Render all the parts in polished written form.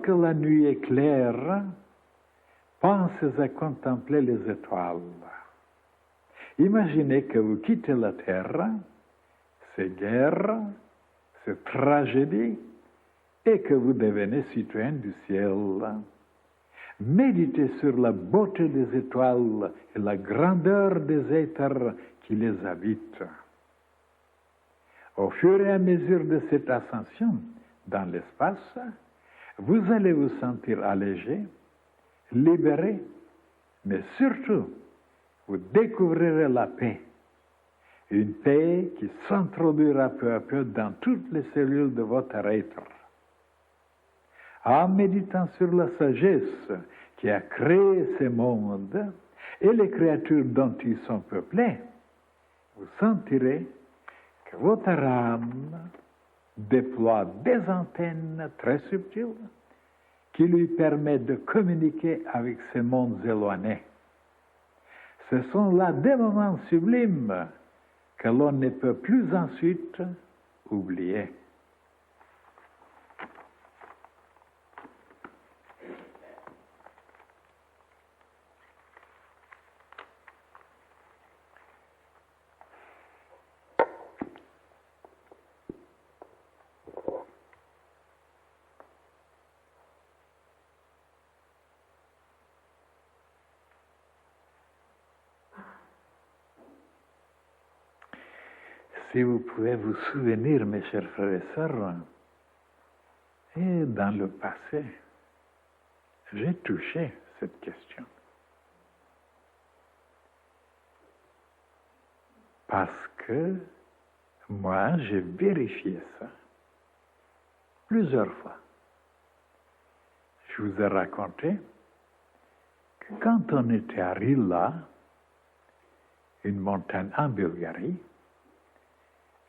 Lorsque la nuit est claire, pensez à contempler les étoiles. Imaginez que vous quittez la terre, ces guerres, ces tragédies, et que vous devenez citoyen du ciel. Méditez sur la beauté des étoiles et la grandeur des êtres qui les habitent. Au fur et à mesure de cette ascension dans l'espace, vous allez vous sentir allégé, libéré, mais surtout, vous découvrirez la paix. Une paix qui s'introduira peu à peu dans toutes les cellules de votre être. En méditant sur la sagesse qui a créé ce monde et les créatures dont ils sont peuplés, vous sentirez que votre âme déploie des antennes très subtiles qui lui permettent de communiquer avec ces mondes éloignés. Ce sont là des moments sublimes que l'on ne peut plus ensuite oublier. Si vous pouvez vous souvenir, mes chers frères et sœurs, et dans le passé, j'ai touché cette question. Parce que moi, j'ai vérifié ça plusieurs fois. Je vous ai raconté que quand on était à Rila, une montagne en Bulgarie,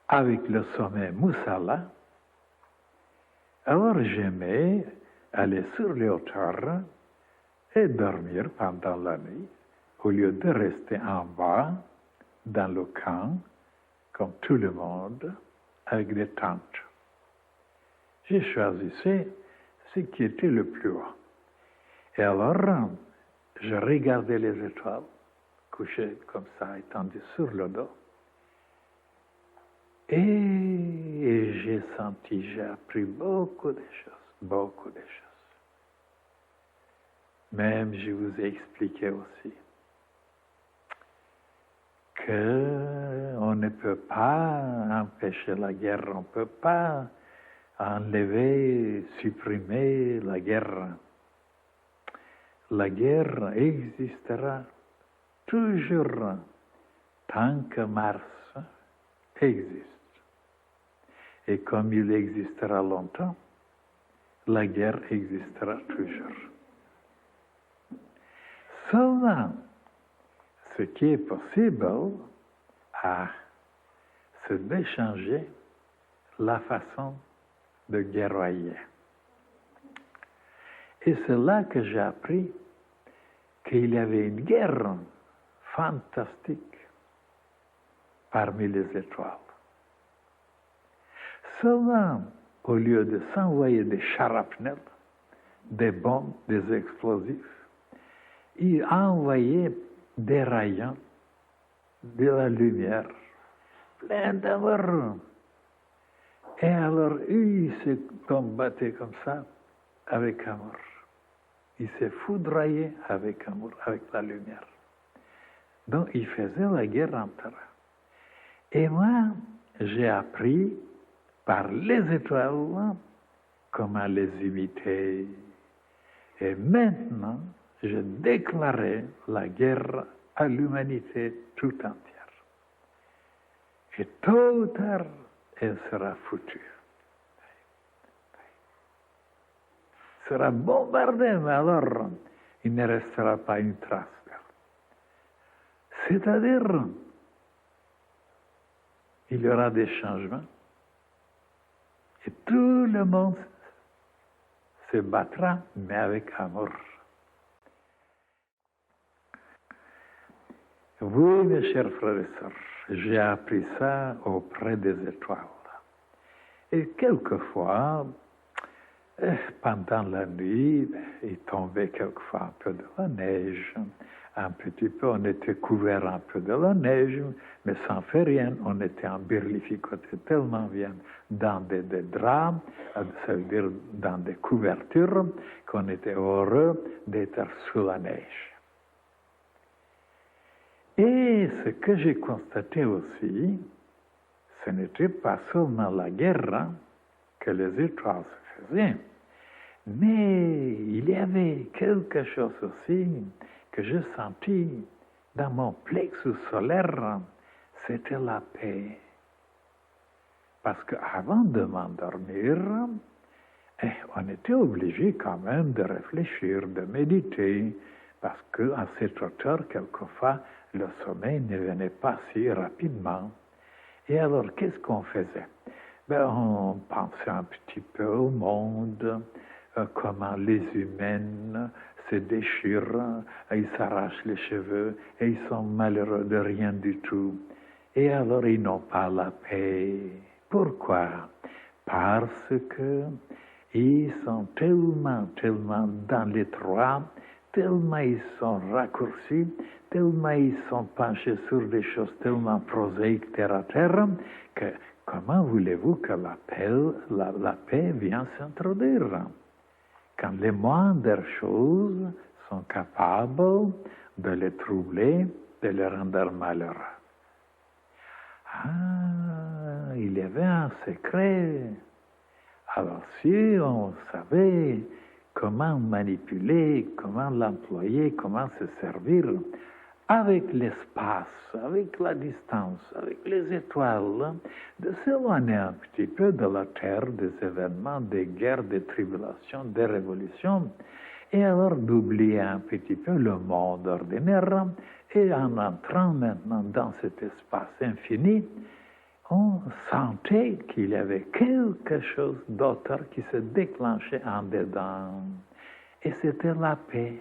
avec le sommet Moussala, alors j'aimais aller sur les hauteurs et dormir pendant la nuit, au lieu de rester en bas, dans le camp, comme tout le monde, avec des tentes. J'ai choisi ce qui était le plus haut. Et alors, je regardais les étoiles, couchées comme ça, étendues sur le dos. Et j'ai appris beaucoup de choses. Même je vous ai expliqué aussi qu'on ne peut pas empêcher la guerre, on ne peut pas enlever, supprimer la guerre. La guerre existera toujours tant que Mars existe. Et comme il existera longtemps, la guerre existera toujours. Seulement, ce qui est possible, c'est d'échanger la façon de guerroyer. Et c'est là que j'ai appris qu'il y avait une guerre fantastique parmi les étoiles. Seulement, au lieu de s'envoyer des charapnels, des bombes, des explosifs, il envoyait des rayons, de la lumière, plein d'amour. Et alors, il se combattait comme ça, avec amour. Il s'est foudroyé avec amour, avec la lumière. Donc, il faisait la guerre entre eux. Et moi, j'ai appris par les étoiles comment les imiter. Et maintenant, je déclarais la guerre à l'humanité tout entière. Et tôt ou tard, elle sera foutue. Elle sera bombardée, mais alors, il ne restera pas une trace. C'est-à-dire, il y aura des changements. Et tout le monde se battra, mais avec amour. Oui, mes chers frères et sœurs, j'ai appris ça auprès des étoiles. Et quelquefois, Pendant la nuit, il tombait quelquefois un peu de la neige, un petit peu, on était couvert un peu de la neige, mais sans faire rien, on était embirlificoté tellement bien dans des draps, ça veut dire dans des couvertures, qu'on était heureux d'être sous la neige. Et ce que j'ai constaté aussi, ce n'était pas seulement la guerre que les étoiles se faisaient, mais il y avait quelque chose aussi que je sentis dans mon plexus solaire, c'était la paix. Parce qu'avant de m'endormir, on était obligé quand même de réfléchir, de méditer, parce qu'à cette hauteur, quelquefois, le sommeil ne venait pas si rapidement. Et alors, qu'est-ce qu'on faisait? On pensait un petit peu au monde, comment les humains se déchirent, ils s'arrachent les cheveux et ils sont malheureux de rien du tout. Et alors, ils n'ont pas la paix. Pourquoi? Parce que ils sont tellement dans l'étroit, tellement ils sont raccourcis, tellement ils sont penchés sur des choses tellement prosaïques terre à terre, que comment voulez-vous que la paix vienne s'introduire? Quand les moindres choses sont capables de les troubler, de les rendre malheureux. Il y avait un secret. Alors si on savait comment manipuler, comment l'employer, comment se servir, avec l'espace, avec la distance, avec les étoiles, de s'éloigner un petit peu de la terre, des événements, des guerres, des tribulations, des révolutions, et alors d'oublier un petit peu le monde ordinaire, et en entrant maintenant dans cet espace infini, on sentait qu'il y avait quelque chose d'autre qui se déclenchait en dedans. Et c'était la paix.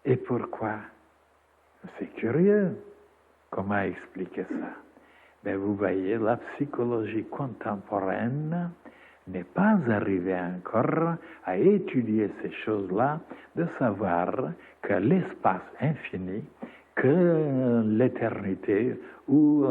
Et pourquoi? C'est curieux. Comment expliquer ça? Vous voyez, la psychologie contemporaine n'est pas arrivée encore à étudier ces choses-là, de savoir que l'espace infini, que l'éternité où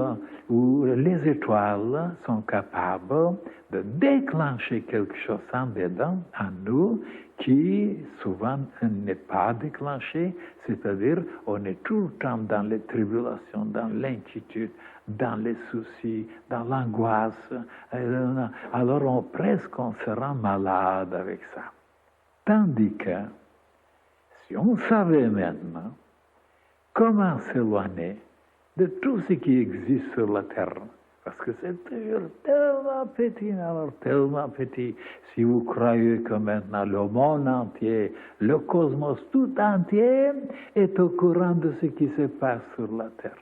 les étoiles sont capables de déclencher quelque chose en dedans, en nous, qui souvent n'est pas déclenché, c'est-à-dire on est tout le temps dans les tribulations, dans l'inquiétude, dans les soucis, dans l'angoisse. Alors presque on se rend malade avec ça. Tandis que si on savait maintenant comment s'éloigner de tout ce qui existe sur la terre, parce que c'est toujours tellement petit. Si vous croyez que maintenant le monde entier, le cosmos tout entier est au courant de ce qui se passe sur la terre.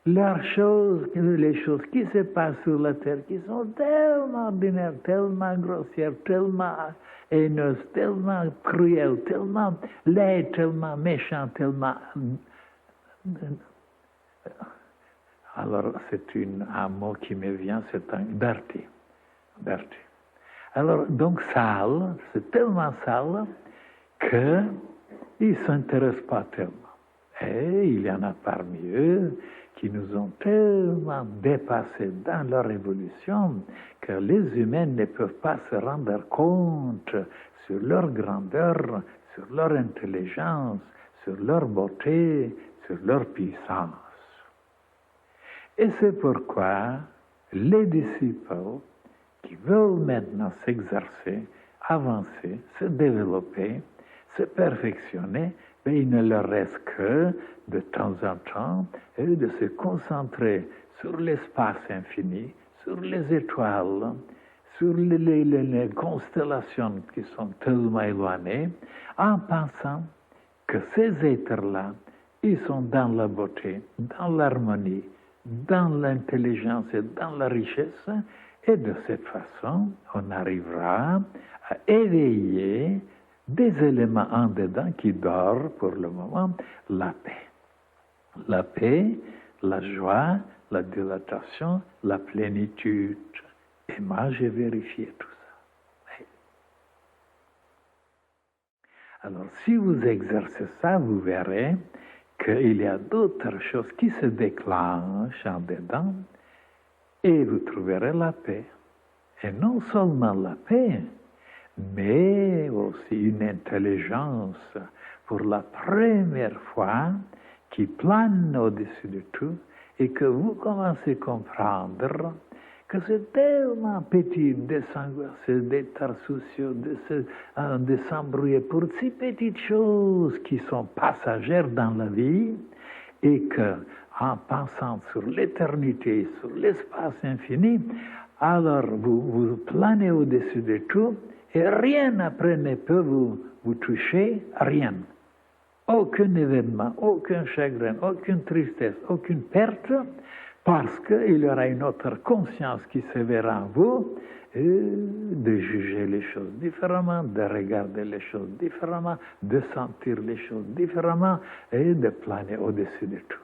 Les choses qui se passent sur la terre, qui sont tellement ordinaires, tellement grossières, tellement haineuses, tellement cruelles, tellement laides, tellement méchantes, tellement... Alors, c'est un mot qui me vient, c'est un dirty. Alors, donc, sale, c'est tellement sale qu'ils ne s'intéressent pas tellement. Et il y en a parmi eux qui nous ont tellement dépassés dans leur évolution que les humains ne peuvent pas se rendre compte sur leur grandeur, sur leur intelligence, sur leur beauté, sur leur puissance. Et c'est pourquoi les disciples qui veulent maintenant s'exercer, avancer, se développer, se perfectionner, mais il ne leur reste que, de temps en temps, de se concentrer sur l'espace infini, sur les étoiles, sur les constellations qui sont tellement éloignées, en pensant que ces êtres-là, ils sont dans la beauté, dans l'harmonie, dans l'intelligence et dans la richesse, et de cette façon, on arrivera à éveiller des éléments en dedans qui dorment pour le moment, la paix. La paix, la joie, la dilatation, la plénitude. Et moi, j'ai vérifié tout ça. Alors, si vous exercez ça, vous verrez qu'il y a d'autres choses qui se déclenchent en dedans et vous trouverez la paix. Et non seulement la paix, mais aussi une intelligence pour la première fois qui plane au-dessus de tout et que vous commencez à comprendre que c'est tellement petit de s'angoisser, d'être soucieux, de s'embrouiller pour si petites choses qui sont passagères dans la vie et que, en pensant sur l'éternité, sur l'espace infini, alors vous planez au-dessus de tout et rien après ne peut vous toucher, rien. Aucun événement, aucun chagrin, aucune tristesse, aucune perte, parce qu'il y aura une autre conscience qui se verra en vous, de juger les choses différemment, de regarder les choses différemment, de sentir les choses différemment et de planer au-dessus de tout.